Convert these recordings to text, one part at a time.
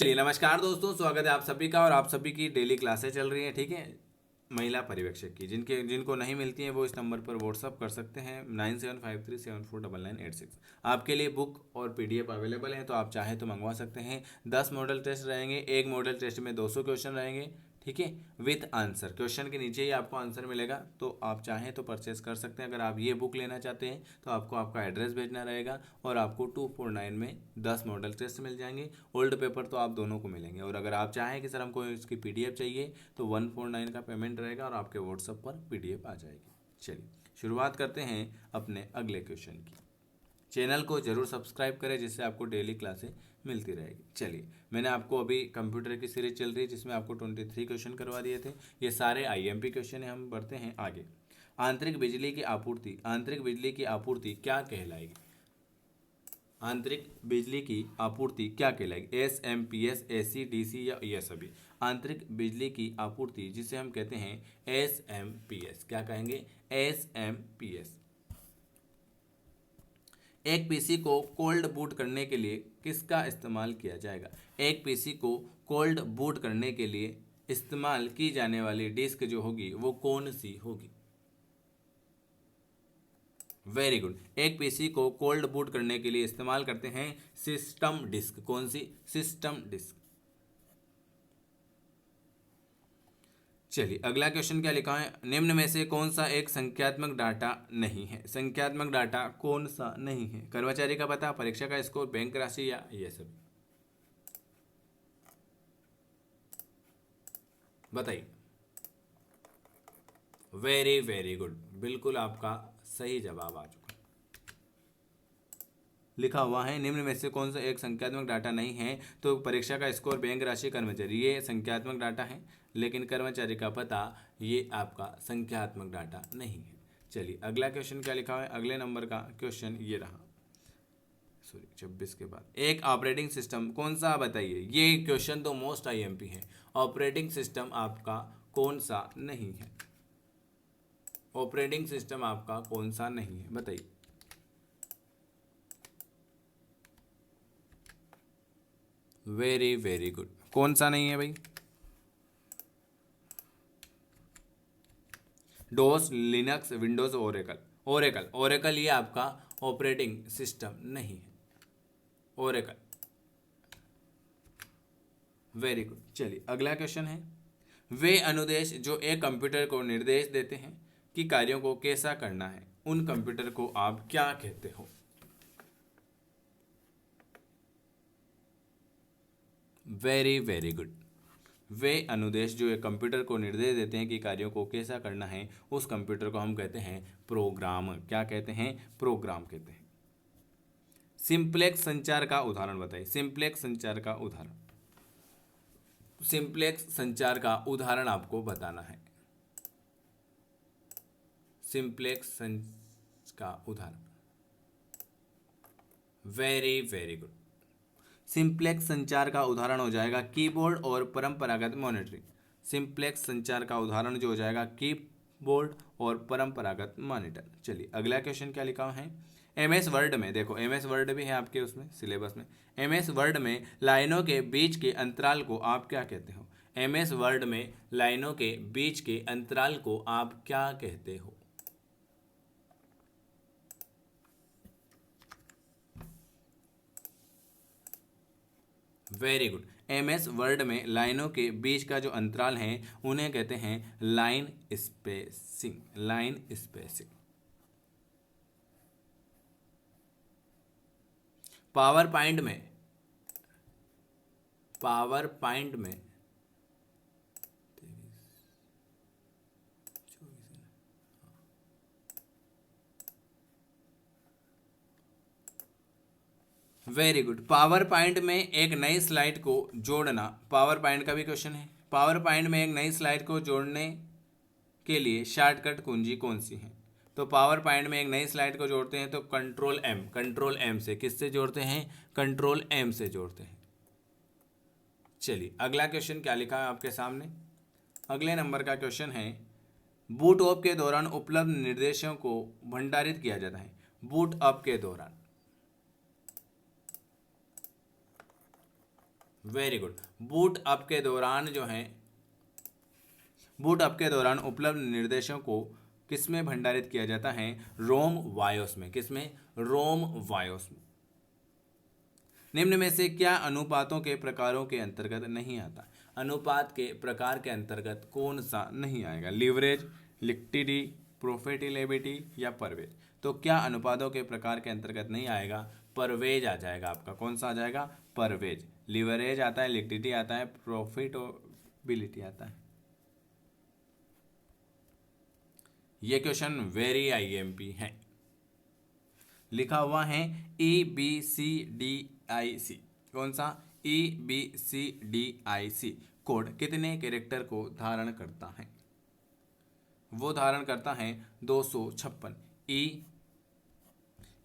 चलिए नमस्कार दोस्तों, स्वागत है आप सभी का। और आप सभी की डेली क्लासेस चल रही हैं, ठीक है। महिला पर्यवेक्षक की जिनको नहीं मिलती हैं वो इस नंबर पर व्हाट्सअप कर सकते हैं 9753749986। आपके लिए बुक और पीडीएफ अवेलेबल है, तो आप चाहें तो मंगवा सकते हैं। 10 मॉडल टेस्ट रहेंगे, एक मॉडल टेस्ट में 200 क्वेश्चन रहेंगे, ठीक है, विथ आंसर। क्वेश्चन के नीचे ही आपको आंसर मिलेगा, तो आप चाहें तो परचेस कर सकते हैं। अगर आप ये बुक लेना चाहते हैं तो आपको आपका एड्रेस भेजना रहेगा और आपको 249 में 10 मॉडल टेस्ट मिल जाएंगे। ओल्ड पेपर तो आप दोनों को मिलेंगे। और अगर आप चाहें कि सर हमको इसकी पीडीएफ चाहिए तो 149 का पेमेंट रहेगा और आपके व्हाट्सएप पर पीडीएफ आ जाएगी। चलिए शुरुआत करते हैं अपने अगले क्वेश्चन की। चैनल को जरूर सब्सक्राइब करें जिससे आपको डेली क्लासें मिलती रहेगी। चलिए, मैंने आपको अभी कंप्यूटर की सीरीज चल रही है जिसमें आपको 23 क्वेश्चन करवा दिए थे। ये सारे आईएमपी क्वेश्चन है। हम बढ़ते हैं आगे। आंतरिक बिजली की आपूर्ति क्या कहलाएगी? आंतरिक बिजली की आपूर्ति क्या कहलाएगी? SMPS, AC, DC या ये सभी? आंतरिक बिजली की आपूर्ति जिसे हम कहते हैं SMPS, क्या कहेंगे? SMPS। एक पीसी को कोल्ड बूट करने के लिए किसका इस्तेमाल किया जाएगा? एक पीसी को कोल्ड बूट करने के लिए इस्तेमाल की जाने वाली डिस्क जो होगी वो कौन सी होगी? Very good. एक पीसी को कोल्ड बूट करने के लिए इस्तेमाल करते हैं सिस्टम डिस्क। कौन सी? System disc. चलिए अगला क्वेश्चन क्या लिखा है? निम्न में से कौन सा एक संख्यात्मक डाटा नहीं है? संख्यात्मक डाटा कौन सा नहीं है? कर्मचारी का पता, परीक्षा का स्कोर, बैंक राशि या ये सब? बताइए। वेरी वेरी गुड, बिल्कुल आपका सही जवाब आ चुका। लिखा हुआ है निम्न में से कौन सा एक संख्यात्मक डाटा नहीं है, तो परीक्षा का स्कोर, बैंक राशि, कर्मचारी, ये संख्यात्मक डाटा है। लेकिन कर्मचारी का पता ये आपका संख्यात्मक डाटा नहीं है। चलिए अगला क्वेश्चन क्या लिखा हुआ है? अगले नंबर का क्वेश्चन ये रहा, सॉरी 26 के बाद। एक ऑपरेटिंग सिस्टम कौन सा? बताइए। ये क्वेश्चन तो मोस्ट आईएमपी है। ऑपरेटिंग सिस्टम आपका कौन सा नहीं है? ऑपरेटिंग सिस्टम आपका कौन सा नहीं है? बताइए। Very very good. कौन सा नहीं है भाई? डोस, लिनक्स, विंडोज, ओरेकल। ओरेकल ये आपका ऑपरेटिंग सिस्टम नहीं है। ओरेकल। Very good. चलिए अगला क्वेश्चन है। वे अनुदेश जो एक कंप्यूटर को निर्देश देते हैं कि कार्यों को कैसा करना है, उन कंप्यूटर को आप क्या कहते हो? Very very good. वे अनुदेश जो एक कंप्यूटर को निर्देश देते हैं कि कार्यों को कैसा करना है, उस कंप्यूटर को हम कहते हैं प्रोग्राम। क्या कहते हैं? प्रोग्राम कहते हैं। सिंप्लेक्स संचार का उदाहरण बताइए। सिंप्लेक्स संचार का उदाहरण। सिंप्लेक्स संचार का उदाहरण आपको बताना है। सिंप्लेक्स का उदाहरण। Very very good. सिंप्लेक्स संचार का उदाहरण हो जाएगा कीबोर्ड और परंपरागत मॉनिटरिंग। सिंप्लेक्स संचार का उदाहरण जो हो जाएगा कीबोर्ड और परंपरागत मॉनिटर। चलिए अगला क्वेश्चन क्या लिखा है? एमएस वर्ड में, देखो एमएस वर्ड भी है आपके उसमें सिलेबस में। एमएस वर्ड में लाइनों के बीच के अंतराल को आप क्या कहते हो? एमएस वर्ड में लाइनों के बीच के अंतराल को आप क्या कहते हो? Very good. एमएस वर्ड में लाइनों के बीच का जो अंतराल है उन्हें कहते हैं line spacing. Line spacing. Power point में, पावर पॉइंट में वेरी गुड। पावर पॉइंट में एक नई स्लाइड को जोड़ना, पावर पॉइंट का भी क्वेश्चन है। पावर पॉइंट में एक नई स्लाइड को जोड़ने के लिए शॉर्टकट कुंजी कौन सी है? तो पावर पॉइंट में एक नई स्लाइड को जोड़ते हैं तो कंट्रोल एम। कंट्रोल एम से किससे जोड़ते हैं? कंट्रोल एम से जोड़ते हैं। चलिए अगला क्वेश्चन क्या लिखा है आपके सामने? अगले नंबर का क्वेश्चन है, बूट अप के दौरान उपलब्ध निर्देशों को भंडारित किया जाता है। बूट अप के दौरान। Very good. बूट अप के दौरान जो है, बूट अप के दौरान उपलब्ध निर्देशों को किसमें भंडारित किया जाता है? रोम वायोस में। किसमें? रोम वायोस में। निम्न में से क्या अनुपातों के प्रकारों के अंतर्गत नहीं आता? अनुपात के प्रकार के अंतर्गत कौन सा नहीं आएगा? लीवरेज, लिक्विडिटी, प्रॉफिटेबिलिटी या परवेज? तो क्या अनुपातों के प्रकार के अंतर्गत नहीं आएगा? परवेज आ जाएगा आपका। कौन सा आ जाएगा? परवेज। लीवरेज आता है, लिक्विडिटी आता है, प्रॉफिटेबिलिटी आता है। ये क्वेश्चन वेरी आईएमपी है। लिखा हुआ है EBCDIC। कौन सा? EBCDIC कोड कितने कैरेक्टर को धारण करता है? वो धारण करता है 256।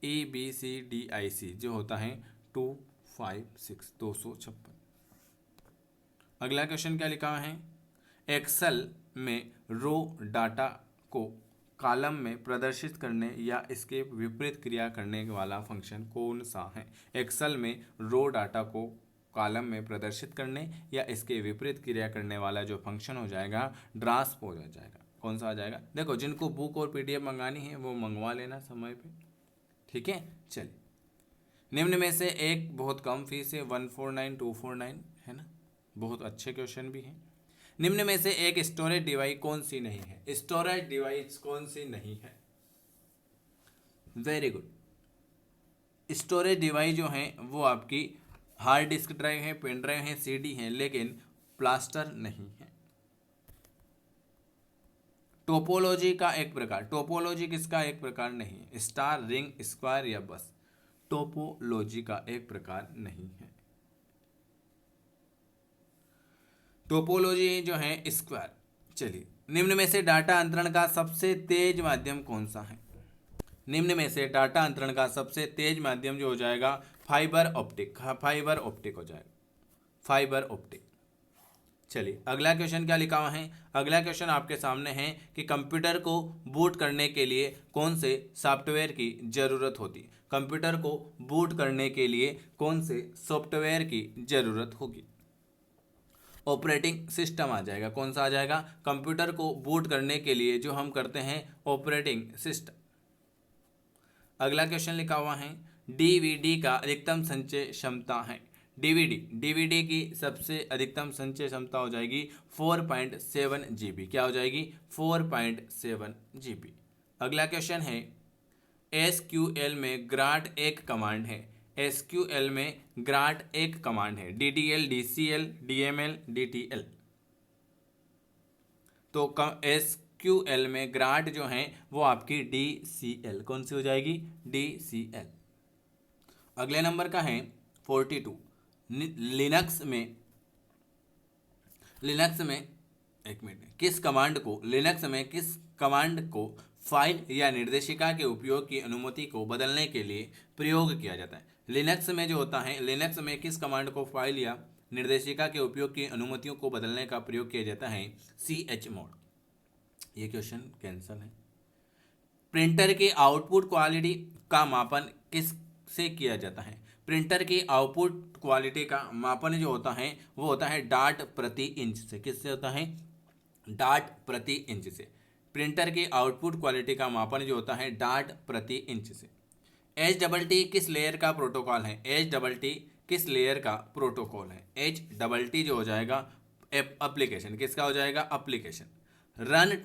EBCDIC जो होता है 256, 256। अगला क्वेश्चन क्या लिखा है? एक्सेल में रो डाटा को कॉलम में प्रदर्शित करने या इसके विपरीत क्रिया करने वाला फंक्शन कौन सा है? एक्सेल में रो डाटा को कॉलम में प्रदर्शित करने या इसके विपरीत क्रिया करने वाला जो फंक्शन हो जाएगा, ट्रांसपोज हो जाएगा। कौन सा आ जाएगा? देखो, जिनको बुक और PDF मंगानी है वो मंगवा लेना समय पे, ठीक है। चलिए, निम्न में से एक बहुत कम फीस है, 149249 है ना, बहुत अच्छे क्वेश्चन भी हैं। निम्न में से एक स्टोरेज डिवाइस कौन सी नहीं है? स्टोरेज डिवाइस कौन सी नहीं है? Very good. स्टोरेज डिवाइस जो है वो आपकी हार्ड डिस्क ड्राइव है, पेन ड्राइव है, CD है, लेकिन प्लास्टर नहीं है। टोपोलॉजी का एक प्रकार, टोपोलॉजी किसका एक प्रकार नहीं है? स्टार, रिंग, स्क्वायर या बस? टोपोलॉजी का एक प्रकार नहीं है। टोपोलॉजी जो है स्क्वायर। चलिए, निम्न में से डाटा अंतरण का सबसे तेज माध्यम कौन सा है? निम्न में से डाटा अंतरण का सबसे तेज माध्यम जो हो जाएगा, फाइबर ऑप्टिक। फाइबर ऑप्टिक हो जाएगा, फाइबर ऑप्टिक। चलिए, अगला क्वेश्चन क्या लिखा हुआ है? अगला क्वेश्चन आपके सामने है कि कंप्यूटर को बूट करने के लिए कौन से सॉफ्टवेयर की जरूरत होती है? कंप्यूटर को बूट करने के लिए कौन से सॉफ्टवेयर की जरूरत होगी? ऑपरेटिंग सिस्टम आ जाएगा। कौन सा आ जाएगा? कंप्यूटर को बूट करने के लिए जो हम करते हैं, ऑपरेटिंग सिस्टम। अगला क्वेश्चन लिखा हुआ है, DVD का अधिकतम संचय क्षमता है। DVD की सबसे अधिकतम संचय क्षमता हो जाएगी 4.7 GB। क्या हो जाएगी? 4.7 GB। अगला क्वेश्चन है, SQL में ग्रांट एक कमांड है। SQL में ग्रांट एक कमांड है। DDL, DCL, DML, DTL। तो SQL में ग्रांट जो है वो आपकी DCL। कौन सी हो जाएगी? DCL। अगले नंबर का है 42। लिनक्स में एक मिनट, लिनक्स में किस कमांड को फाइल या निर्देशिका के उपयोग की अनुमति को बदलने के लिए प्रयोग किया जाता है? लिनक्स में जो होता है, लिनक्स में किस कमांड को फाइल या निर्देशिका के उपयोग की अनुमतियों को बदलने का प्रयोग किया जाता है? chmod। ये क्वेश्चन कैंसल है। प्रिंटर की आउटपुट क्वालिटी का मापन किस से किया जाता है? प्रिंटर की आउटपुट क्वालिटी का मापन जो होता है वो होता है डाट प्रति इंच से। किससे होता है? डाट प्रति इंच से। प्रिंटर की आउटपुट क्वालिटी का मापन जो होता है डाट प्रति इंच से। HTT किस लेयर का प्रोटोकॉल है? HTT किस लेयर का प्रोटोकॉल है? HTT जो हो जाएगा एप्लीकेशन। किसका हो जाएगा? एप्लीकेशन। रन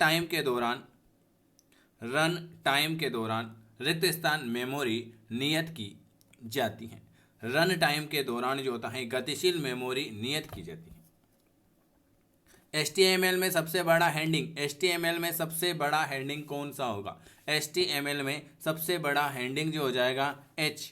टाइम के दौरान रिक्त स्थान मेमोरी नियत की जाती है। रन टाइम के दौरान जो होता है गतिशील मेमोरी नियत की जाती है। HTML में सबसे बड़ा हेडिंग कौन सा होगा? HTML में सबसे बड़ा हेडिंग जो हो जाएगा H।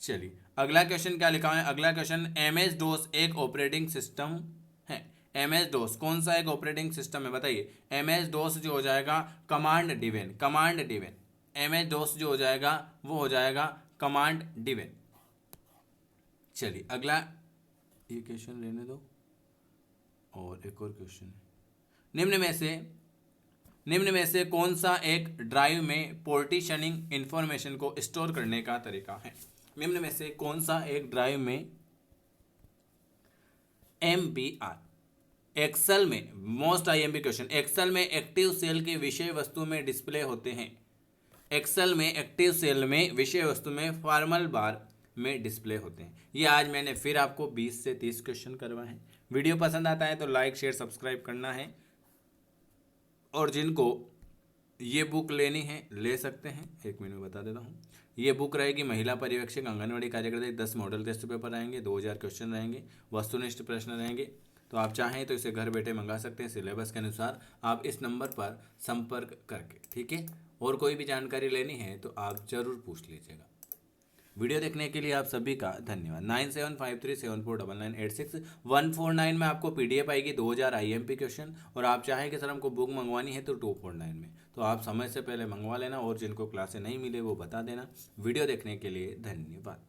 चलिए, अगला क्वेश्चन क्या लिखा है? अगला क्वेश्चन, MS-DOS एक ऑपरेटिंग सिस्टम है। MS-DOS कौन सा एक ऑपरेटिंग सिस्टम है? बताइए। MS-DOS जो हो जाएगा कमांड डिवेन। MS-DOS जो हो जाएगा वो हो जाएगा कमांड डिवेन। चलिए, अगला ये क्वेश्चन रहने दो और एक और क्वेश्चन है। निम्न में से कौन सा एक ड्राइव में पार्टीशनिंग इंफॉर्मेशन को स्टोर करने का तरीका है? निम्न में से कौन सा एक ड्राइव में MPR। एक्सेल में मोस्ट IMP क्वेश्चन, एक्सेल में एक्टिव सेल के विषय वस्तु में डिस्प्ले होते हैं। एक्सेल में एक्टिव सेल में विषय वस्तु में फॉर्मल बार में डिस्प्ले होते हैं। ये आज मैंने फिर आपको 20 से 30 क्वेश्चन करवाए हैं। वीडियो पसंद आता है तो लाइक शेयर सब्सक्राइब करना है, और जिनको ये बुक लेनी है ले सकते हैं। एक मिनट में बता देता हूँ। ये बुक रहेगी महिला पर्यवेक्षक आंगनवाड़ी कार्यकर्ता, 10 मॉडल टेस्ट पेपर आएंगे, 2000 क्वेश्चन रहेंगे, वस्तुनिष्ठ प्रश्न रहेंगे। तो आप चाहें तो इसे घर बैठे मंगा सकते हैं सिलेबस के अनुसार, आप इस नंबर पर संपर्क करके, ठीक है। और कोई भी जानकारी लेनी है तो आप जरूर पूछ लीजिएगा। वीडियो देखने के लिए आप सभी का धन्यवाद। 9753749986 149 में आपको PDF आएगी 2000 IMP क्वेश्चन, और आप चाहें कि सर हमको बुक मंगवानी है तो 249 में, तो आप समय से पहले मंगवा लेना, और जिनको क्लासें नहीं मिले वो बता देना। वीडियो देखने के लिए धन्यवाद।